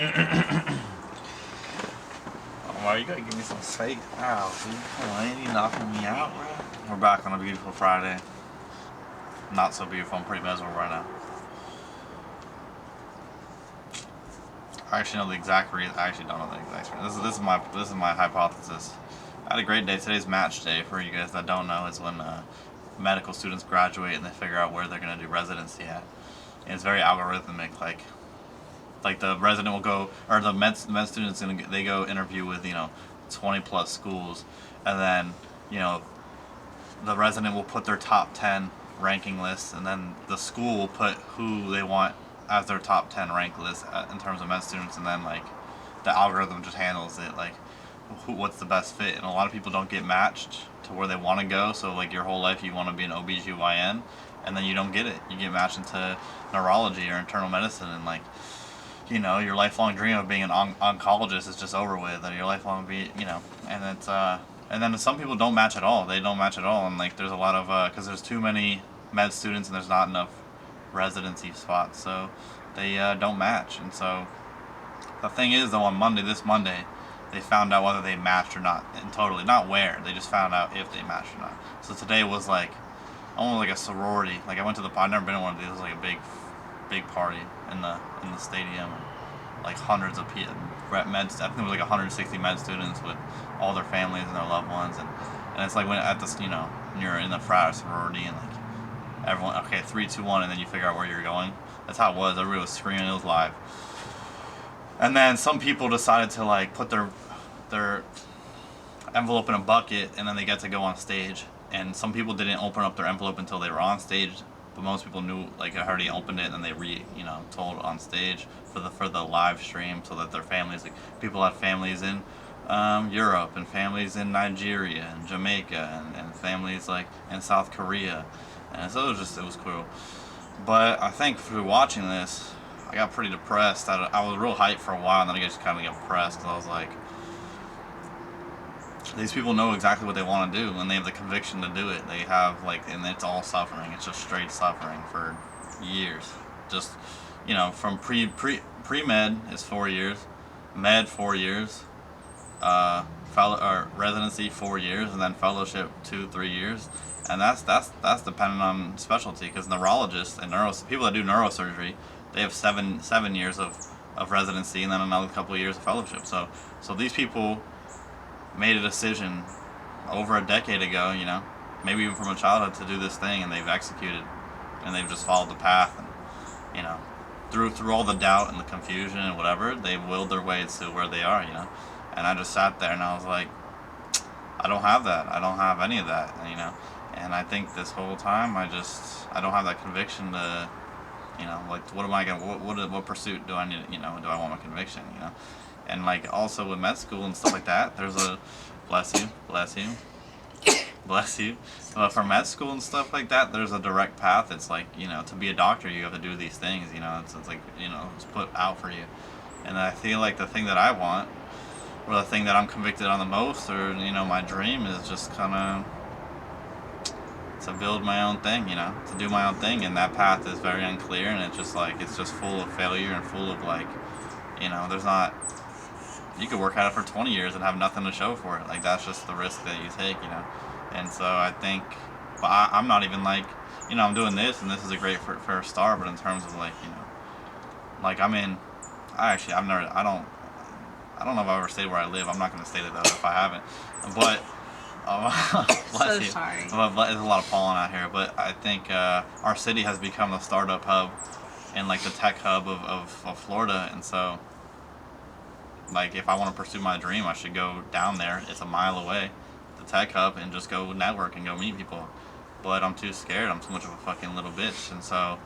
Why you gotta give me some steak? Ow, dude. Come on, ain't you knocking me out, bro? We're back on a beautiful Friday. Not so beautiful, I'm pretty miserable right now. I actually know the exact reason. I actually don't know the exact reason. This is my hypothesis. I had a great day. Today's match day. For you guys that don't know, is when medical students graduate and they figure out where they're gonna do residency at. And it's very algorithmic. Like the resident will go, or the med students they go interview with 20 plus schools, and then the resident will put their top 10 ranking list, and then the school will put who they want as their top 10 rank list in terms of med students, and then like the algorithm just handles it, like what's the best fit. And a lot of people don't get matched to where they want to go, so like your whole life you want to be an OBGYN, and then you don't get it. You get matched into neurology or internal medicine, and like your lifelong dream of being an oncologist is just over with, and your lifelong and it's and then some people don't match at all. They don't match at all, and like there's a lot of because there's too many med students and there's not enough residency spots, so they don't match. And so the thing is, though, on this Monday, they found out whether they matched or not, and totally not where. They just found out if they matched or not. So today was like almost like a sorority. Like I went to I've never been to one of these. It was like a big party in the stadium, like hundreds of I think it was like 160 med students with all their families and their loved ones, and it's like when at this when you're in the frat or sorority, and like everyone, okay, 3, 2, 1, and then you figure out where you're going. That's how it was. Everybody was screaming. It was live. And then some people decided to like put their envelope in a bucket, and then they get to go on stage. And some people didn't open up their envelope until they were on stage, but most people knew, like, I already opened it, and then they told on stage for the live stream, so that their families, like, people had families in Europe, and families in Nigeria and Jamaica, and families like in South Korea, and so it was cool. But I think through watching this, I got pretty depressed. I was real hyped for a while, and then I just kind of got depressed, because I was like, these people know exactly what they want to do, and they have the conviction to do it. They have and it's all suffering. It's just straight suffering for years. Just from pre med is 4 years, med 4 years, residency 4 years, and then fellowship 2-3 years, and that's dependent on specialty. Because neurologists and people that do neurosurgery, they have seven years of residency, and then another couple of years of fellowship. So these people made a decision over a decade ago, maybe even from a childhood, to do this thing, and they've executed, and they've just followed the path, and through all the doubt and the confusion and whatever, they've willed their way to where they are, And I just sat there and I was like, I don't have that. I don't have any of that, And I think this whole time I don't have that conviction to, like, what am I gonna, what pursuit do I need, do I want my conviction, And like also with med school and stuff like that, there's a bless you. But for med school and stuff like that, there's a direct path. It's like, to be a doctor, you have to do these things, it's like, it's put out for you. And I feel like the thing that I want, or the thing that I'm convicted on the most, or, my dream is just kind of to build my own thing, to do my own thing. And that path is very unclear, and it's just full of failure and full of like, there's not, you could work at it for 20 years and have nothing to show for it. Like, that's just the risk that you take, And so I think, but I'm not even like, I'm doing this, and this is a great first start, but in terms of like, like I don't know if I've ever stayed where I live. I'm not going to state it though if I haven't. But, bless so you. sorry. But there's a lot of pollen out here. But I think our city has become the startup hub and like the tech hub of Florida, and so, like, if I want to pursue my dream, I should go down there. It's a mile away, the tech hub, and just go network and go meet people. But I'm too scared. I'm too much of a fucking little bitch. And so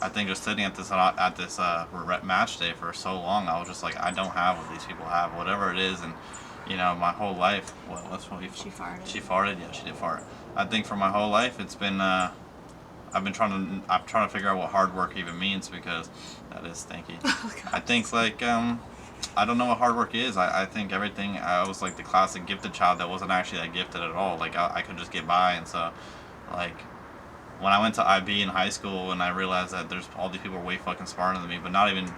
I think just sitting at this match day for so long, I was just like, I don't have what these people have, whatever it is. And my whole life. She farted. She farted. Yeah, she did fart. I think for my whole life, it's been. I'm trying to figure out what hard work even means, because that is stinky. Oh, I think like I don't know what hard work is. I think everything, I was like the classic gifted child that wasn't actually that gifted at all. Like, I could just get by. And so, like, when I went to IB in high school, and I realized that there's all these people way fucking smarter than me, but not even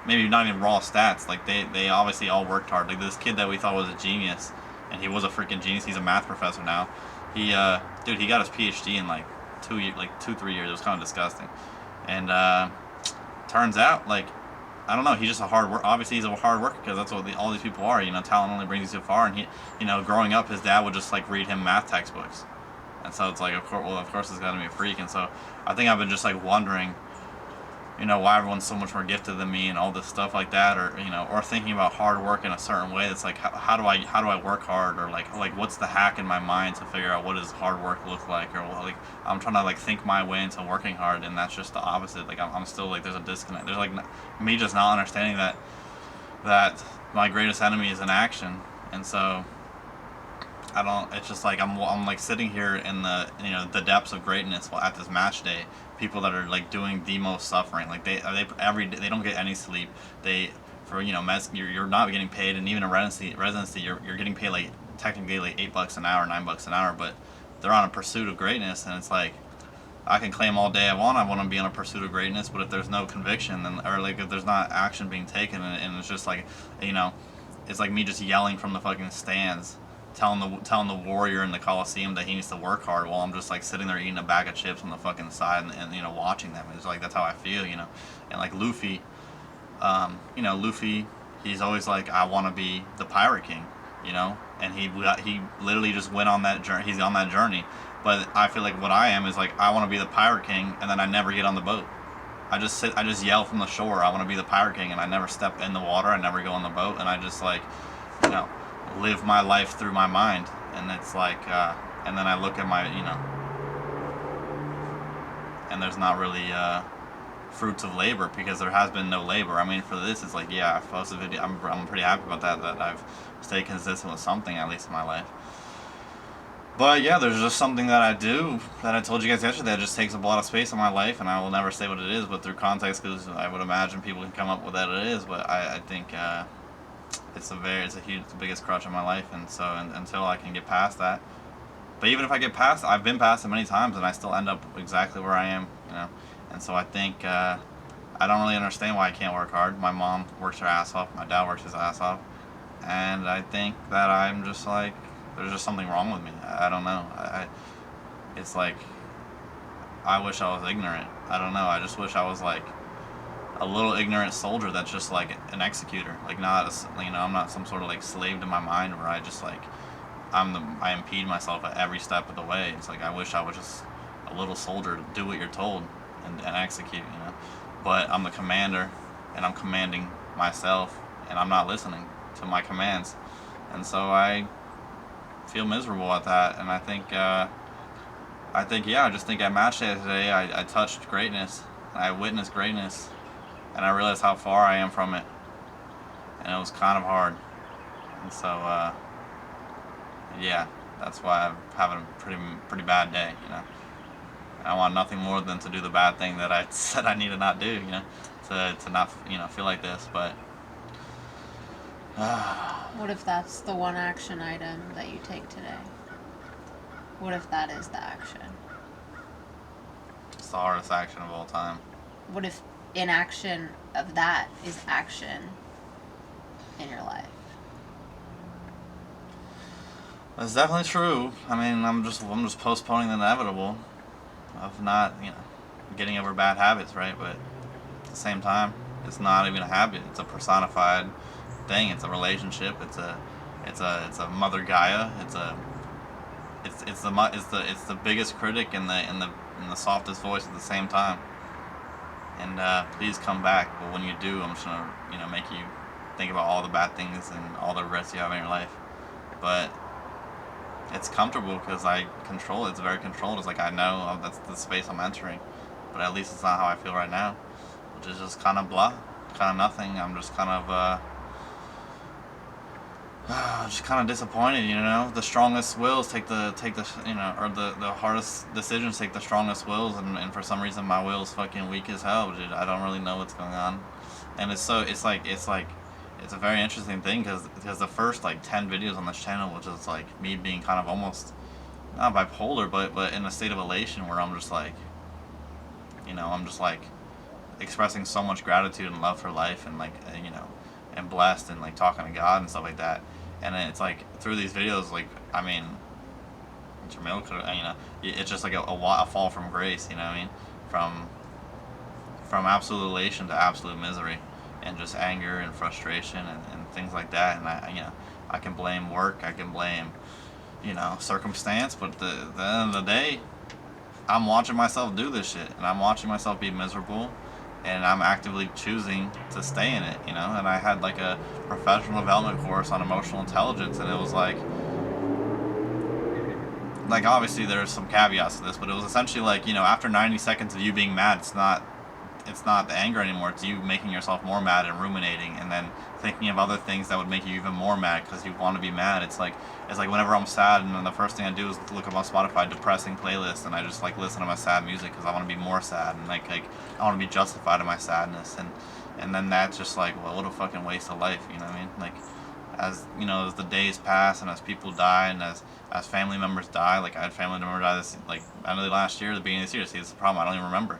maybe not even raw stats. Like they obviously all worked hard. Like this kid that we thought was a genius, and he was a freaking genius. He's a math professor now. Dude, he got his PhD in like 2 years, like 2 3 years. It was kind of disgusting. And turns out, like, I don't know. He's just a hard work. Obviously, he's a hard worker because that's what all these people are. You know, talent only brings you so far. And he, you know, growing up, his dad would just like read him math textbooks, and so it's like, of course, he's got to be a freak. And so I think I've been just like wondering, you know, why everyone's so much more gifted than me and all this stuff like that, or you know, or thinking about hard work in a certain way. That's like, how do I work hard, or like what's the hack in my mind to figure out what does hard work look like, or like I'm trying to like think my way into working hard, and that's just the opposite. Like I'm still like there's a disconnect. There's like me just not understanding that my greatest enemy is inaction, and so I don't. It's just like I'm like sitting here in the, you know, the depths of greatness at this match day. People that are like doing the most suffering, like every day they don't get any sleep. They for you know you're not getting paid, and even in residency you're getting paid like technically like $8 an hour, $9 an hour, but they're on a pursuit of greatness, and it's like I can claim all day I want to be on a pursuit of greatness, but if there's no conviction, then or like if there's not action being taken, and it's just like, you know, it's like me just yelling from the fucking stands, telling the warrior in the Coliseum that he needs to work hard while I'm just like sitting there eating a bag of chips on the fucking side, and you know, watching them. It's like that's how I feel, you know. And like Luffy, you know, Luffy, he's always like, I want to be the Pirate King, you know, and he literally just went on that journey. He's on that journey, but I feel like what I am is like I want to be the Pirate King, and then I never get on the boat. I just yell from the shore, I want to be the Pirate King, and I never step in the water. I never go on the boat, and I just like, you know, live my life through my mind. And it's like, and then I look at my, you know, and there's not really fruits of labor because there has been no labor. I mean, for this, it's like, yeah, I posted a video. I'm pretty happy about that I've stayed consistent with something at least in my life. But yeah, there's just something that I do that I told you guys yesterday that just takes up a lot of space in my life, and I will never say what it is, but through context, because I would imagine people can come up with that it is. But I think it's the biggest crutch in my life, and so until I can get past that. But even if I get past, I've been past it many times, and I still end up exactly where I am, you know. And so I think I don't really understand why I can't work hard. My mom works her ass off, my dad works his ass off, and I think that I'm just like, there's just something wrong with me. I don't know. It's like I wish I was ignorant. I don't know. I just wish I was like a little ignorant soldier that's just like an executor. Like not you know, I'm not some sort of like slave to my mind where I just like I impede myself at every step of the way. It's like I wish I was just a little soldier to do what you're told and execute, you know. But I'm the commander, and I'm commanding myself, and I'm not listening to my commands, and so I feel miserable at that. And I think yeah, I just think at match day today I touched greatness, I witnessed greatness, and I realized how far I am from it, and it was kind of hard. And so yeah, that's why I'm having a pretty bad day, you know. And I want nothing more than to do the bad thing that I said I need to not do, you know, to not, you know, feel like this. But what if that's the one action item that you take today? What if that is the action? it's the hardest action of all time. What if inaction of that is action in your life? That's definitely true. I mean, I'm just postponing the inevitable of not, you know, getting over bad habits, right? But at the same time, it's not even a habit. It's a personified thing. It's a relationship. It's a mother Gaia. It's the biggest critic and the softest voice at the same time. And please come back. But when you do, I'm just gonna, you know, make you think about all the bad things and all the regrets you have in your life. But it's comfortable because I control it. It's very controlled. It's like I know that's the space I'm entering, but at least it's not how I feel right now, which is just kind of blah, kind of nothing. I'm just kind of just kind of disappointed. You know, the strongest wills take the you know, or the hardest decisions take the strongest wills, and for some reason my will's fucking weak as hell, dude. I don't really know what's going on, and it's a very interesting thing because the first like 10 videos on this channel was just like me being kind of almost not bipolar, but in a state of elation where I'm just like, you know, I'm just like expressing so much gratitude and love for life, and like and blessed, and like talking to God and stuff like that. And then it's like through these videos, like I mean, Jamil could, it's just like a fall from grace. You know what I mean? From absolute elation to absolute misery, and just anger and frustration, and things like that. And I can blame work, I can blame circumstance, but the end of the day, I'm watching myself do this shit, and I'm watching myself be miserable, and I'm actively choosing to stay in it. And I had like a professional development course on emotional intelligence, and it was like obviously there's some caveats to this, but it was essentially like after 90 seconds of you being mad, it's not the anger anymore. It's you making yourself more mad and ruminating, and then thinking of other things that would make you even more mad because you want to be mad. It's like whenever I'm sad, and then the first thing I do is look up on Spotify depressing playlists, and I just like listen to my sad music because I want to be more sad, and like I want to be justified in my sadness, and then that's just like, well, what a fucking waste of life. You know what I mean? Like, as as the days pass, and as people die, and as family members die, like I had family member die this like end of last year, the beginning of this year. See, it's the problem. I don't even remember,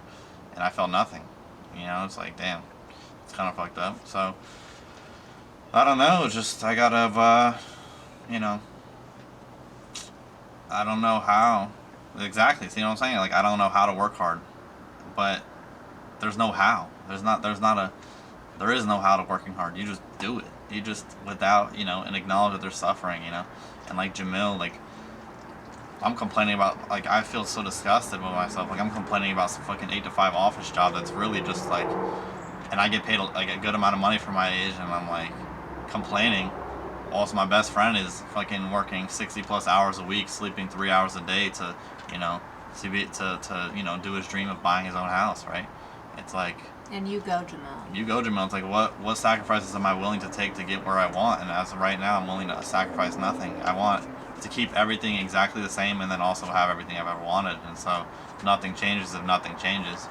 and I felt nothing. It's like, damn, it's kind of fucked up. So I don't know. Just I gotta, I don't know how exactly. See what I'm saying? Like I don't know how to work hard, but there's no how. There is no how to working hard. You just do it. You just without and acknowledge that they're suffering. And like Jamil, like I'm complaining about, like I feel so disgusted with myself. Like I'm complaining about some fucking 8 to 5 office job that's really just like, and I get paid like a good amount of money for my age, and I'm like complaining. Also, my best friend is fucking working 60 plus hours a week, sleeping 3 hours a day to, do his dream of buying his own house, right? It's like. And you go, Jamal. You go, Jamal. It's like, what sacrifices am I willing to take to get where I want? And as of right now, I'm willing to sacrifice nothing. I want to keep everything exactly the same, and then also have everything I've ever wanted. And so nothing changes if nothing changes.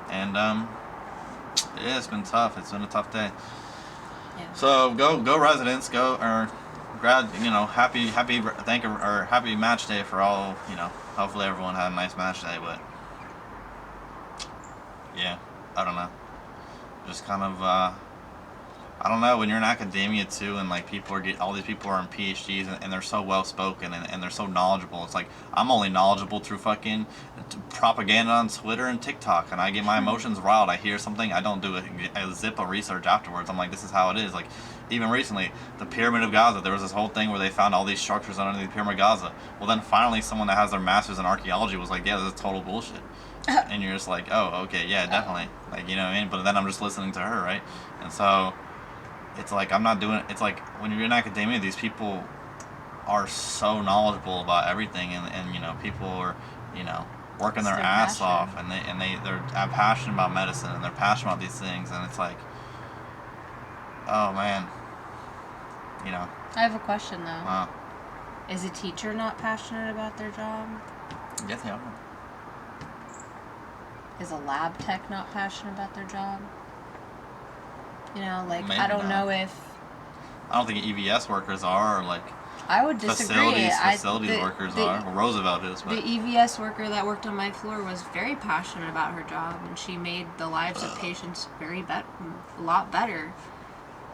And yeah, it's been tough. It's been a tough day. Yeah. So go residents, go or grad. Happy match day for all. Hopefully everyone had a nice match day. But yeah, I don't know. Just kind of I don't know, when you're in academia too, and like all these people are in PhDs, and they're so well spoken, and they're so knowledgeable. It's like I'm only knowledgeable through fucking propaganda on Twitter and TikTok, and I get my emotions riled. I hear something, I don't do a zip of research afterwards. I'm like, this is how it is. Like even recently, the Pyramid of Gaza, there was this whole thing where they found all these structures underneath the Pyramid of Gaza. Well, then finally someone that has their master's in archaeology was like, yeah, this is total bullshit. And you're just like, oh, okay, yeah, definitely. Like, you know what I mean? But then I'm just listening to her, right? And so it's like I'm not doing it. It's like when you're in academia, these people are so knowledgeable about everything, and people are working their ass off, and they're passionate about medicine, and they're passionate about these things, and it's like, oh man, I have a question though. Is a teacher not passionate about their job? Yes, they are. Is a lab tech not passionate about their job? Maybe I don't know if. I don't think EVS workers are, or like. I would disagree. Facilities workers are. Well, Roosevelt is. But. The EVS worker that worked on my floor was very passionate about her job, and she made the lives of patients a lot better.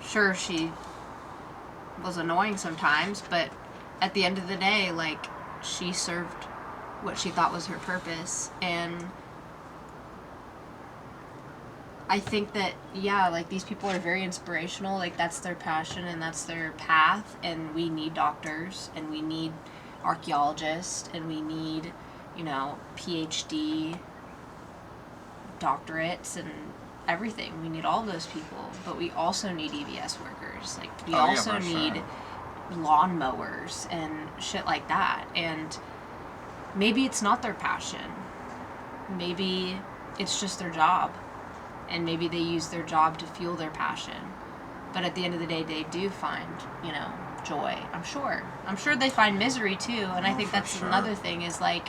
Sure, she was annoying sometimes, but at the end of the day, like, she served what she thought was her purpose, and I think that, yeah, like, these people are very inspirational. Like, that's their passion and that's their path. And we need doctors, and we need archaeologists, and we need, PhD doctorates and everything. We need all those people. But we also need EVS workers. Like, we also need lawnmowers and shit like that. And maybe it's not their passion. Maybe it's just their job. And maybe they use their job to fuel their passion. But at the end of the day, they do find, joy. I'm sure they find misery too. And I think that's another thing is, like,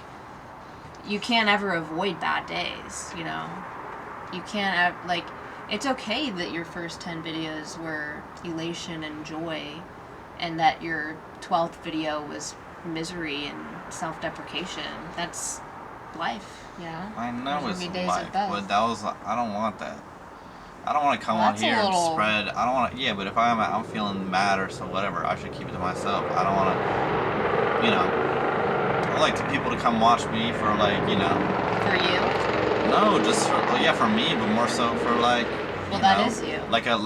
you can't ever avoid bad days, You can't, it's okay that your first 10 videos were elation and joy, and that your 12th video was misery and self-deprecation. That's life, you know? I know There's it's gonna be days life, of both. but that was, I don't want that. I don't want to come Well, on that's a here and little... spread. I don't want to. Yeah, but if I'm feeling mad or so whatever, I should keep it to myself. I don't want to. I like to people to come watch me for like For you? No, just for, well, yeah, for me, but more so for like Well, that is you. like a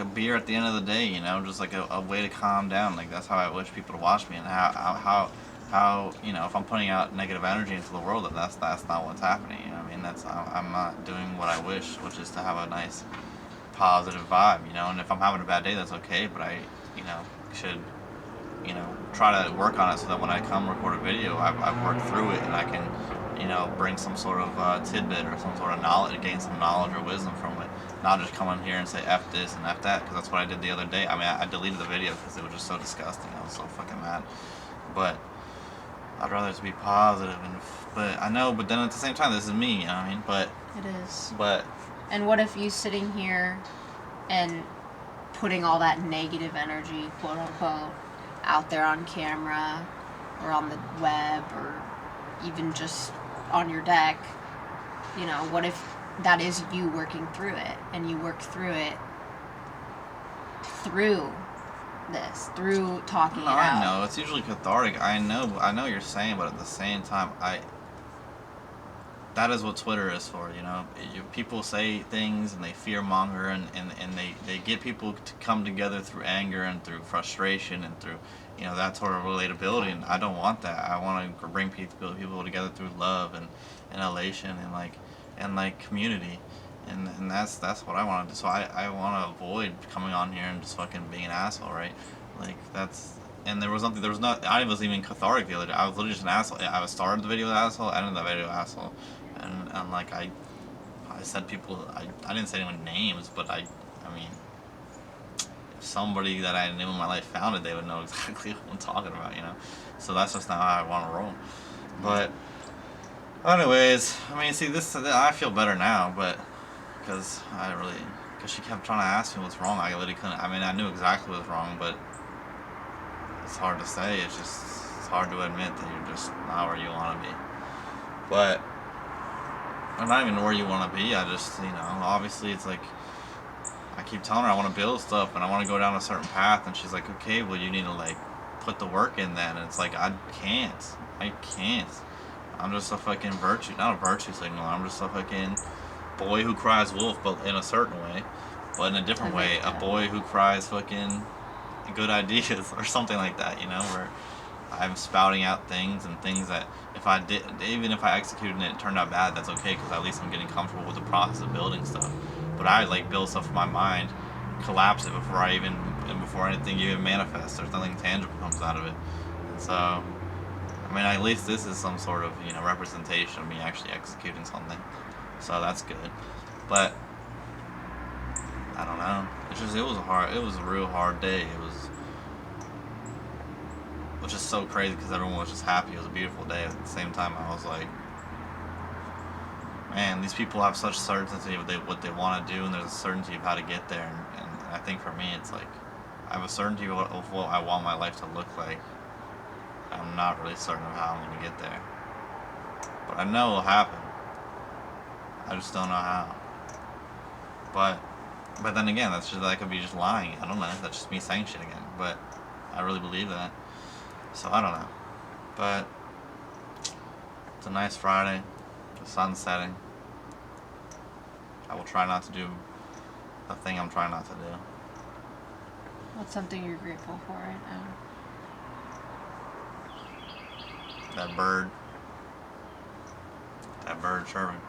beer at the end of the day. Just like a way to calm down. Like that's how I wish people to watch me, and how if I'm putting out negative energy into the world, that's not what's happening. I mean, I'm not doing what I wish, which is to have a nice positive vibe. And if I'm having a bad day, that's okay. But I should try to work on it so that when I come record a video, I've worked through it and I can bring some sort of tidbit or some sort of knowledge, gain some knowledge or wisdom from it. Not just come in here and say F this and F that, because that's what I did the other day. I mean, I deleted the video because it was just so disgusting. I was so fucking mad. But I'd rather just be positive, but I know, but then at the same time, this is me, you know what I mean? But it is. But and what if you sitting here and putting all that negative energy, quote unquote, out there on camera or on the web or even just on your deck, what if that is you working through it and you work through it through this, through talking it out? I know, it's usually cathartic. I know what you're saying, but at the same time, that is what Twitter is for, people say things and they fear monger and they get people to come together through anger and through frustration and through, that sort of relatability, and I don't want that. I want to bring people together through love and elation and community, and that's what I want to do. So I want to avoid coming on here and just fucking being an asshole, right? Like that's. And there was not, I was even cathartic the other day. I was literally just an asshole. I started the video with asshole, ended the video asshole. And like I said people, I didn't say anyone's names, but I mean, if somebody that I knew in my life found it, they would know exactly what I'm talking about, So that's just not how I want to roll. But anyways, I mean, see, I feel better now, but because she kept trying to ask me what's wrong. I literally couldn't. I mean, I knew exactly what was wrong, but it's hard to say. It's hard to admit that you're just not where you want to be. But I'm not even where you want to be. I just, obviously it's like, I keep telling her I want to build stuff and I want to go down a certain path, and she's like, okay, well you need to like put the work in then. And it's like, I can't. I'm just a fucking not a virtue signal. I'm just a fucking boy who cries wolf, but in a certain way, but in a different way, a boy who cries fucking good ideas or something like that, where I'm spouting out things and things that even if I executed and it turned out bad, that's okay, because at least I'm getting comfortable with the process of building stuff. But I like build stuff in my mind, collapse it before anything even manifests. There's nothing tangible comes out of it. And so, I mean, at least this is some sort of representation of me actually executing something. So that's good. But I don't know. It was a real hard day. Which is so crazy because everyone was just happy. It was a beautiful day. At the same time, I was like, man, these people have such certainty of what they want to do, and there's a certainty of how to get there. And I think for me, it's like, I have a certainty of what I want my life to look like. I'm not really certain of how I'm going to get there. But I know it'll happen. I just don't know how. But then again, that could be just lying. I don't know. That's just me saying shit again. But I really believe that. So I don't know. But it's a nice Friday. The sun's setting. I will try not to do the thing I'm trying not to do. What's something you're grateful for right now? That bird chirping.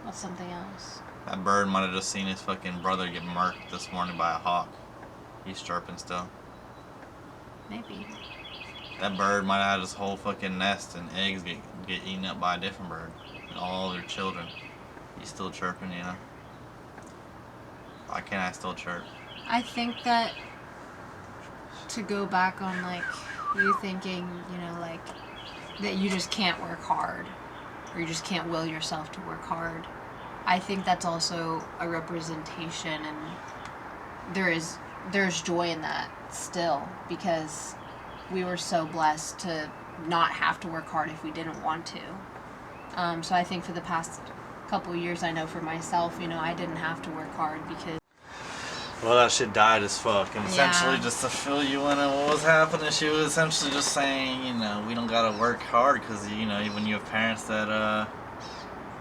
What's something else? That bird might have just seen his fucking brother get murked this morning by a hawk. He's chirping still. Maybe. That bird might have had his whole fucking nest and eggs get eaten up by a different bird. And all their children. He's still chirping, Why can't I still chirp? I think that to go back on like you thinking, like that you just can't work hard or you just can't will yourself to work hard. I think that's also a representation, and there's joy in that still, because we were so blessed to not have to work hard if we didn't want to. So I think for the past couple of years, I know for myself, you know, I didn't have to work hard because. Well, that shit died as fuck. And essentially, just to fill you in on what was happening, she was essentially just saying, you know, we don't gotta work hard because, you know, when you have parents that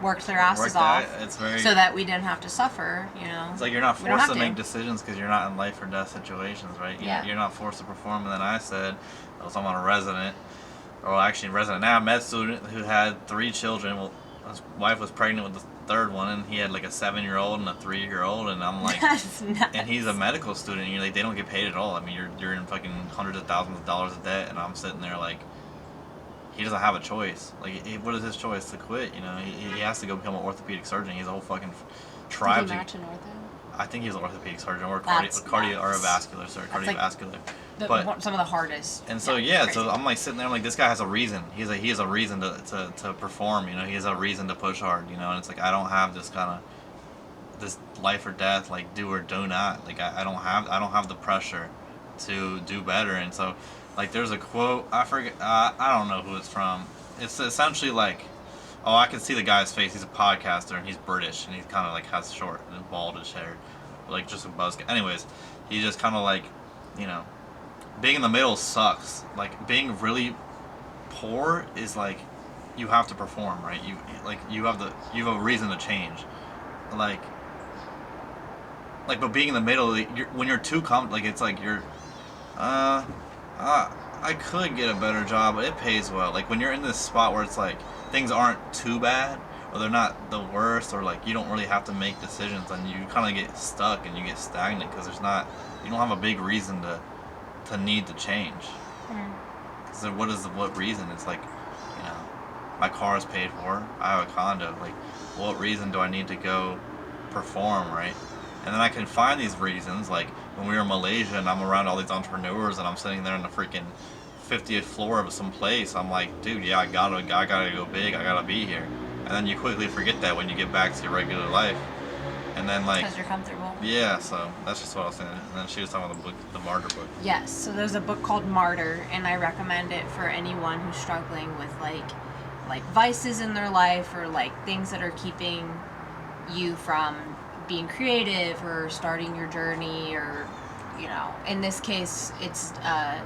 worked their asses off, it's very, so that we didn't have to suffer, you know. It's like you're not forced to make decisions because you're not in life or death situations, right? You're not forced to perform. And then I said, I was talking about a resident, or actually a resident now, a med student who had 3 children. Well, his wife was pregnant with the third one, and he had like a 7-year-old and a 3-year-old, and I'm like, that's nuts. And he's a medical student, and you're like, they don't get paid at all. I mean, you're in fucking hundreds of thousands of dollars of debt, and I'm sitting there like, he doesn't have a choice. Like, what is his choice? To quit? You know, he has to go become an orthopedic surgeon. He has a whole fucking tribe. Did he match an ortho? I think he's an orthopedic surgeon or cardiovascular surgeon, cardiovascular. But some of the hardest. And so so I'm like sitting there, I'm like, this guy has a reason. He has a reason to perform. You know, he has a reason to push hard. You know, and it's like I don't have this kind of this life or death, like do or do not. Like I don't have the pressure to do better. And so, like, there's a quote, I forget, I don't know who it's from. It's essentially like, oh, I can see the guy's face. He's a podcaster and he's British and he's kind of like has short and baldish hair, like just a buzz. Anyways, he's just kind of like, you know, being in the middle sucks. Like being really poor is like, you have to perform, right? You have a reason to change, like, but being in the middle, when you're too like it's like you're, I could get a better job, but it pays well. Like when you're in this spot where it's like things aren't too bad, or they're not the worst, or like you don't really have to make decisions, and you kind of get stuck and you get stagnant because you don't have a big reason to need to change. So what reason? It's like, you know, my car is paid for. I have a condo. Like, what reason do I need to go perform, right? And then I can find these reasons, like when we were in Malaysia and I'm around all these entrepreneurs and I'm sitting there on the freaking 50th floor of some place. I'm like, dude, yeah, I gotta go big. I gotta be here. And then you quickly forget that when you get back to your regular life. And then like, because you're comfortable. Yeah, so that's just what I was saying. And then she was talking about the book, the Martyr book. Yes, so there's a book called Martyr, and I recommend it for anyone who's struggling with like vices in their life, or like things that are keeping you from being creative or starting your journey, or, you know, in this case it's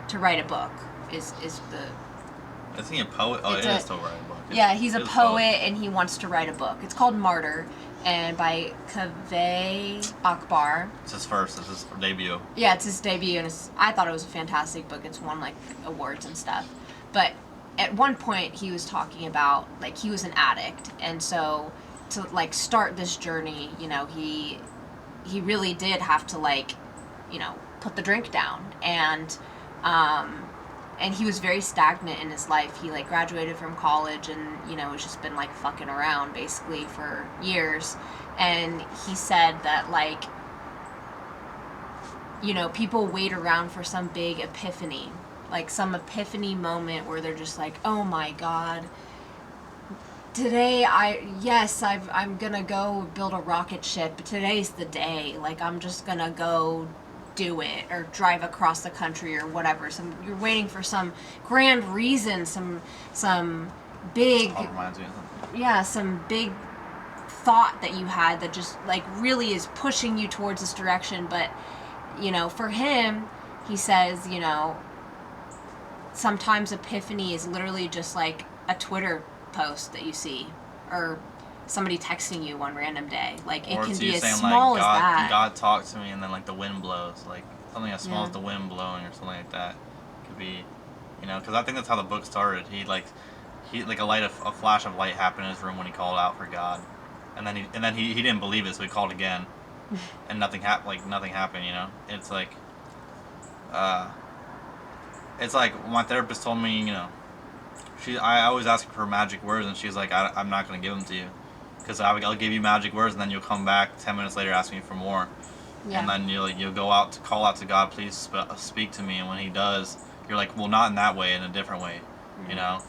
to write a book is the. Is he a poet? Oh, it is to write a book. Yeah, he's a poet and he wants to write a book. It's called Martyr, and by Kaveh Akbar. It's his first. It's his debut. Yeah, it's his debut, and I thought it was a fantastic book. It's won like awards and stuff. But at one point, he was talking about like he was an addict, and so to like start this journey, you know, he really did have to like, you know, put the drink down, and he was very stagnant in his life. He like graduated from college and, you know, has just been like fucking around basically for years. And he said that like, you know, people wait around for some big epiphany, like some epiphany moment where they're just like, oh my God, today I'm gonna go build a rocket ship. Today's the day. Like, I'm just gonna go do it, or drive across the country, or whatever. You're waiting for some grand reason, some big, some big thought that you had that just like really is pushing you towards this direction. But, you know, for him, he says, you know, sometimes epiphany is literally just like a Twitter post that you see, or somebody texting you one random day. Like, it can be as small as that. God talked to me, and then like the wind blows, like something as small as the wind blowing, or something like that. Could be, you know, because I think that's how the book started. He a flash of light happened in his room when he called out for God, and then he didn't believe it, so he called again, and nothing happened. You know, it's like my therapist told me, you know, I always ask her for magic words, and she's like, I'm not gonna give them to you. Because I'll give you magic words, and then you'll come back 10 minutes later asking me for more. Yeah. And then you'll go out to call out to God, please speak to me. And when He does, you're like, well, not in that way, in a different way, you know.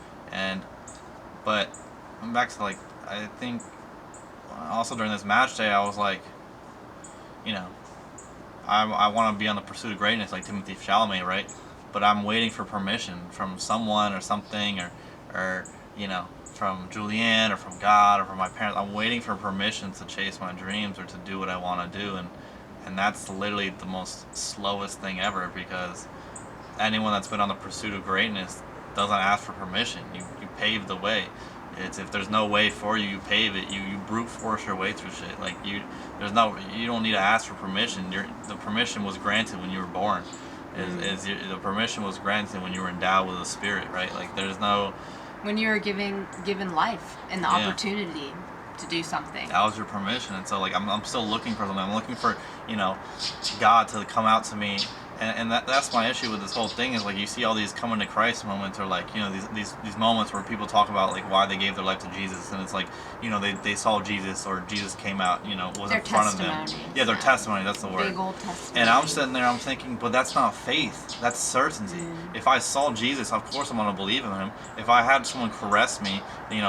But I'm back to like, I think also during this match day, I was like, you know, I want to be on the pursuit of greatness, like Timothy Chalamet, right? but I'm waiting for permission from someone or something, or from Julianne or from God or from my parents. I'm waiting for permission to chase my dreams or to do what I want to do, and that's literally the most slowest thing ever, because anyone that's been on the pursuit of greatness doesn't ask for permission. You pave the way. It's if there's no way for you, you pave it. You brute force your way through shit. Like you don't need to ask for permission. The permission was granted when you were born. The permission was granted when you were endowed with a spirit, right? Like there's no. When you were given life and the opportunity to do something. That was your permission, and so like I'm still looking for something. I'm looking for God to come out to me. And that's my issue with this whole thing is like you see all these coming to Christ moments, or like these moments where people talk about like why they gave their life to Jesus, and it's like they saw Jesus, or Jesus came out, was in front of them. Yeah, their testimony, that's the word. Big old testimony. And I'm sitting there, I'm thinking, but that's not faith, that's certainty. If I saw Jesus, of course I'm gonna believe in him. If I had someone caress me,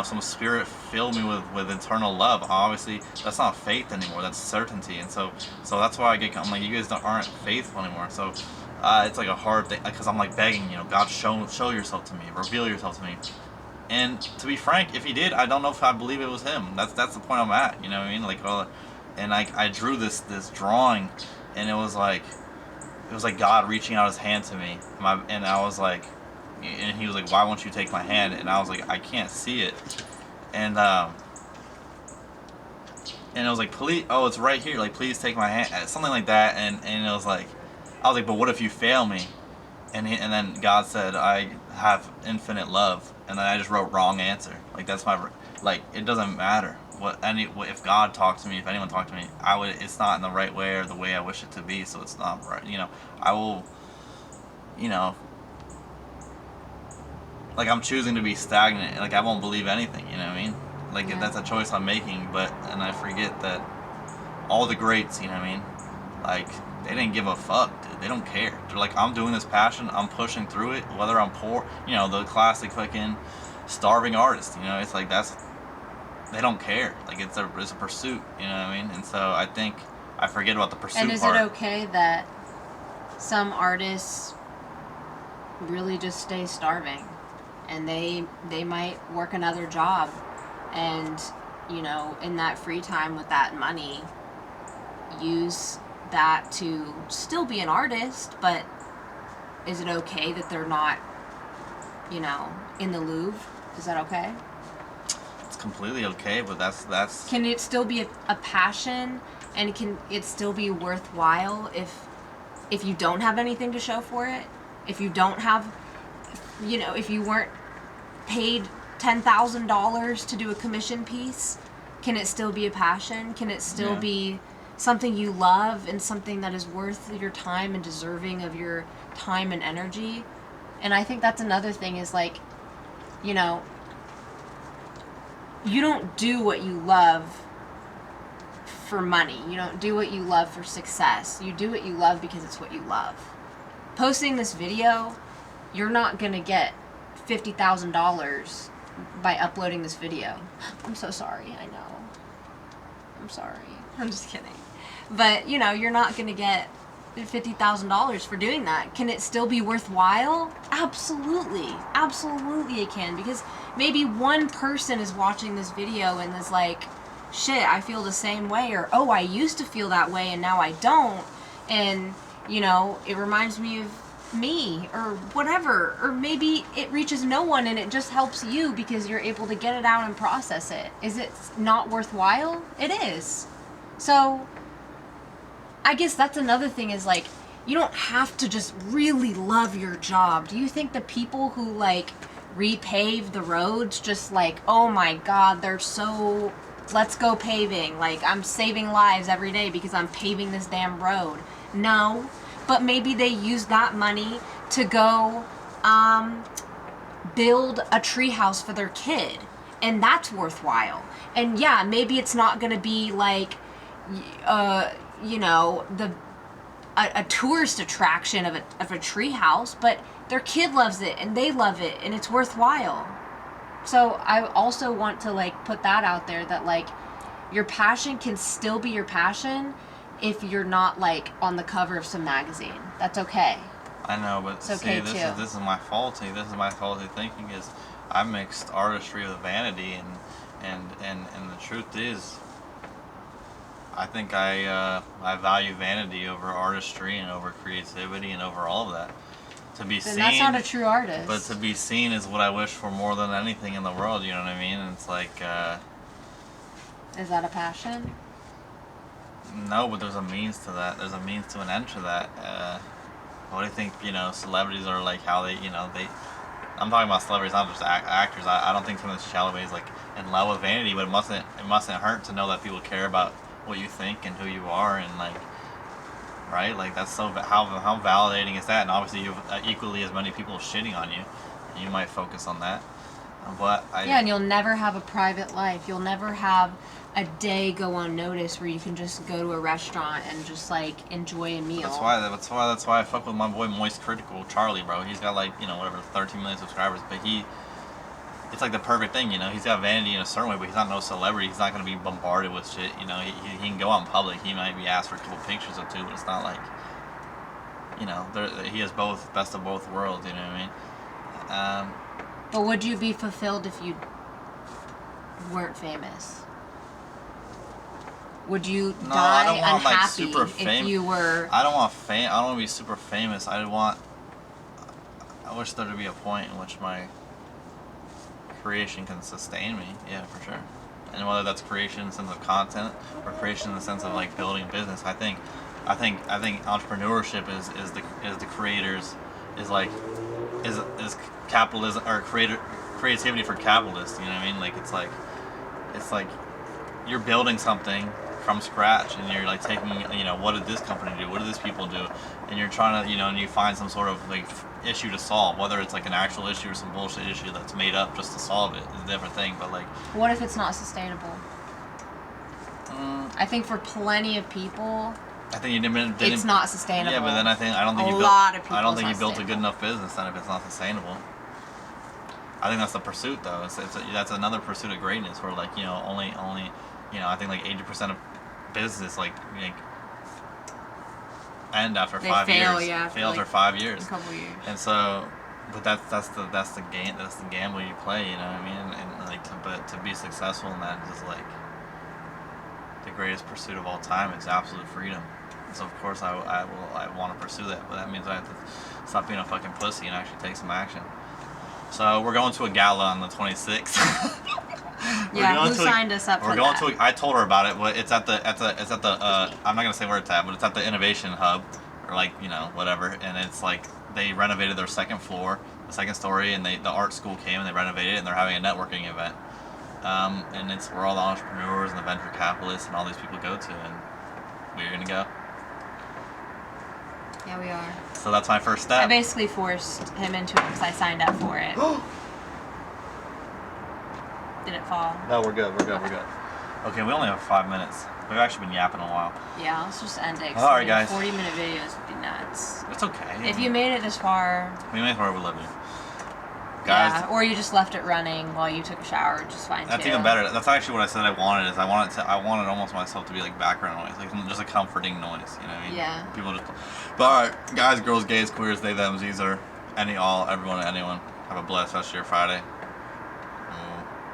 some spirit filled me with eternal love, obviously that's not faith anymore, that's certainty. And so that's why I'm like, you guys aren't faithful anymore. So it's like a hard thing, because I'm like begging, God, show yourself to me, reveal yourself to me. And to be frank, if he did, I don't know if I believe it was him. That's the point I'm at. You know what I mean? Like, and I drew this drawing, and it was like God reaching out his hand to me, and I was like, and he was like, why won't you take my hand? And I was like, I can't see it, and it was like, please, oh, it's right here, like, please take my hand, something like that. And it was like, I was like, but what if you fail me? And then God said, I have infinite love. And then I just wrote wrong answer. Like, that's like, it doesn't matter if God talked to me, if anyone talked to me, it's not in the right way or the way I wish it to be, so it's not right. I will, like, I'm choosing to be stagnant. Like, I won't believe anything, you know what I mean? Like, that's a choice I'm making, and I forget that all the greats, you know what I mean? Like, they didn't give a fuck, dude. They don't care. They're like, I'm doing this passion, I'm pushing through it, whether I'm poor, the classic fucking starving artist, it's like, they don't care. Like, it's a pursuit, you know what I mean? And so I think I forget about the pursuit part. And is it okay that some artists really just stay starving, and they might work another job, and in that free time with that money, use that to still be an artist? But is it okay that they're not in the Louvre? Is that okay? It's completely okay, but that's Can it still be a passion, and can it still be worthwhile if you don't have anything to show for it? If you don't have, if you weren't paid $10,000 to do a commission piece, can it still be a passion? Can it still be something you love, and something that is worth your time and deserving of your time and energy? And I think that's another thing is like, you don't do what you love for money. You don't do what you love for success. You do what you love because it's what you love. Posting this video, you're not going to get $50,000 by uploading this video. I'm so sorry, I know. I'm sorry. I'm just kidding. But, you're not going to get $50,000 for doing that. Can it still be worthwhile? Absolutely. Absolutely it can. Because maybe one person is watching this video and is like, shit, I feel the same way. Or, oh, I used to feel that way and now I don't. And, it reminds me of me or whatever. Or maybe it reaches no one and it just helps you because you're able to get it out and process it. Is it not worthwhile? It is. So I guess that's another thing is like, you don't have to just really love your job. Do you think the people who like repave the roads just like, oh my God, they're so, let's go paving. Like, I'm saving lives every day because I'm paving this damn road. No, but maybe they use that money to go build a treehouse for their kid, and that's worthwhile. And yeah, maybe it's not going to be like, a tourist attraction of a treehouse, but their kid loves it and they love it and it's worthwhile. So I also want to like put that out there that like your passion can still be your passion if you're not like on the cover of some magazine. That's okay. I know, but It's okay see, too. this is my faulty. This is my faulty thinking is I mixed artistry with vanity, and the truth is, I think I value vanity over artistry and over creativity and over all of that. To be Then seen, that's not a true artist. but to be seen is what I wish for more than anything in the world. You know what I mean? And it's like, Is that a passion? no, but there's a means to that. There's a means to an end to that. What do you think? You know, celebrities are like how they, you know, they. I'm talking about celebrities, not just actors. I don't think Timothée Chalamet is like in love with vanity, but it mustn't hurt to know that people care about what you think and who you are, and like, right? Like that's so how validating is that? And obviously you have equally as many people shitting on you, and you might focus on that. But yeah, and you'll never have a private life. You'll never have a day go unnoticed where you can just go to a restaurant and just like enjoy a meal. That's why I fuck with my boy Moist Critical Charlie, bro. He's got like, you know, whatever, 13 million subscribers, but it's like the perfect thing, you know. He's got vanity in a certain way, but he's not no celebrity. He's not gonna be bombarded with shit, you know. He can go out in public. He might be asked for a couple pictures or two, but it's not like, you know, he has both, best of both worlds. You know what I mean? But would you be fulfilled if you weren't famous? Would you die I don't want, like, unhappy super if you were? I don't want fame. I don't want to be super famous. I wish there to be a point in which my creation can sustain me. Yeah, for sure. And whether that's creation in the sense of content or creation in the sense of like building a business, I think entrepreneurship is the creators is capitalism or creativity for capitalists. You know what I mean? Like it's like you're building something from scratch, and you're like taking, you know, what did this company do? What did this people do? And you're trying to, you know, and you find some sort of like issue to solve, whether it's like an actual issue or some bullshit issue that's made up just to solve it is a different thing. But like, what if it's not sustainable? I think for plenty of people, I think you didn't. It's not sustainable. Yeah, but then I don't think you built a good enough business then if it's not sustainable. I think that's the pursuit though. That's another pursuit of greatness where like, you know, only you know, I think like 80% of business like end after they 5 fail, years. yeah, Fails like for 5 years. A couple years. And so, but that's the game. That's the gamble you play. You know what I mean? And like, but to be successful in that is like the greatest pursuit of all time is absolute freedom. So of course I want to pursue that, but that means I have to stop being a fucking pussy and actually take some action. So we're going to a gala on the 26th. Yeah, who signed us up for that? I told her about it. But it's at the I'm not gonna say where it's at, but it's at the Innovation Hub, or like, you know, whatever. And it's like they renovated their second floor, the second story, and the art school came and they renovated it, and they're having a networking event. And it's where all the entrepreneurs and the venture capitalists and all these people go to, and we're gonna go. Yeah, we are. So that's my first step. I basically forced him into it because I signed up for it. Did it fall? No, we're good. Okay, we only have 5 minutes. We've actually been yapping a while. Yeah, let's just end it. All right, guys. 40-minute videos would be nuts. It's okay. If you made it this far. We made it where we live in. Guys. Yeah, or you just left it running while you took a shower, just fine That's too. even better. That's actually what I said I wanted. I wanted almost myself to be like background noise, like just a comforting noise. You know what I mean? Yeah. People just. But all right, guys, girls, gays, queers, they, them, these are everyone, anyone. Have a blessed rest of your Friday.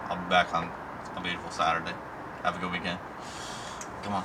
I'll be back on a beautiful Saturday. Have a good weekend. Come on.